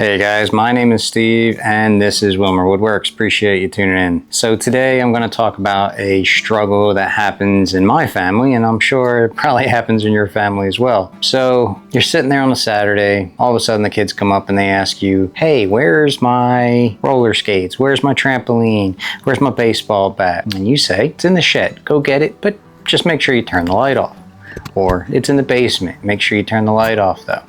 Hey guys, my name is Steve and this is Wilmerwoodworks. Appreciate you tuning in. So today I'm going to talk about a struggle that happens in my family, and I'm sure it probably happens in your family as well. So you're sitting there on a Saturday, all of a sudden the kids come up and they ask you, hey, where's my roller skates? Where's my trampoline? Where's my baseball bat? And you say, it's in the shed, go get it, but just make sure you turn the light off. Or it's in the basement, make sure you turn the light off though.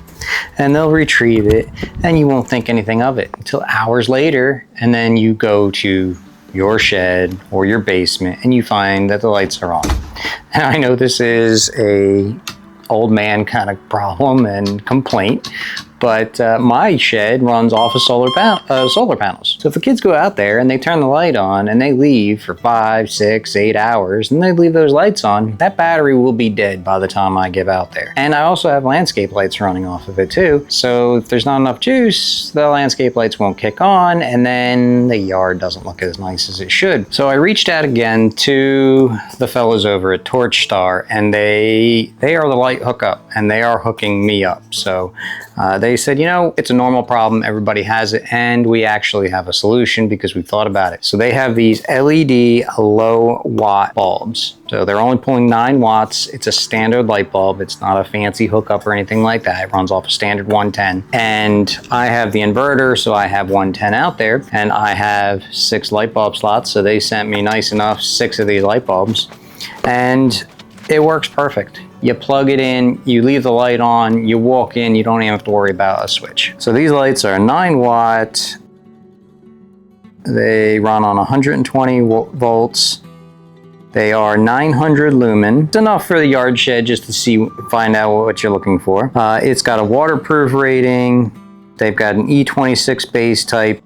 And they'll retrieve it and you won't think anything of it until hours later, and then you go to your shed or your basement and you find that the lights are on. And I know this is a old man kind of problem and complaint, but my shed runs off of solar panels. So if the kids go out there and they turn the light on and they leave for 5, 6, 8 hours and they leave those lights on, that battery will be dead by the time I get out there. And I also have landscape lights running off of it too. So if there's not enough juice, the landscape lights won't kick on and then the yard doesn't look as nice as it should. So I reached out again to the fellas over at Torchstar, and they are the light hookup and they are hooking me up. So they said, you know, it's a normal problem, everybody has it, and we actually have a solution because we've thought about it. So they have these LED low watt bulbs. So they're only pulling 9 watts. It's a standard light bulb. It's not a fancy hookup or anything like that. It runs off a standard 110. And I have the inverter, so I have 110 out there, and I have 6 light bulb slots. So they sent me nice enough 6 of these light bulbs, and it works perfect. You plug it in, you leave the light on, you walk in, you don't even have to worry about a switch. So these lights are 9 watt. They run on 120 volts. They are 900 lumen. It's enough for the yard shed just to find out what you're looking for. It's got a waterproof rating. They've got an E26 base type.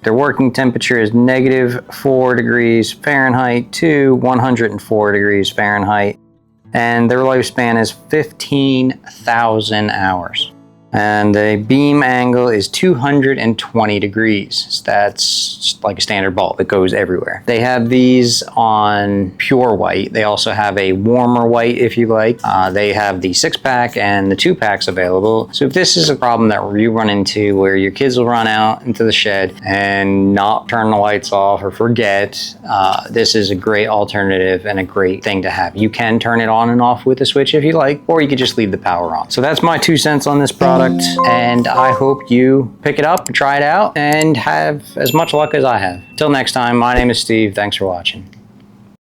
Their working temperature is -4 degrees Fahrenheit to 104 degrees Fahrenheit. And their lifespan is 15,000 hours. And the beam angle is 220 degrees. So that's like a standard bulb. It goes everywhere. They have these on pure white. They also have a warmer white if you like. They have the 6-pack and the 2-packs available. So if this is a problem that you run into where your kids will run out into the shed and not turn the lights off or forget, this is a great alternative and a great thing to have. You can turn it on and off with a switch if you like, or you could just leave the power on. So that's my 2 cents on this product. And I hope you pick it up and try it out and have as much luck as I have. Till next time, my name is Steve. Thanks for watching.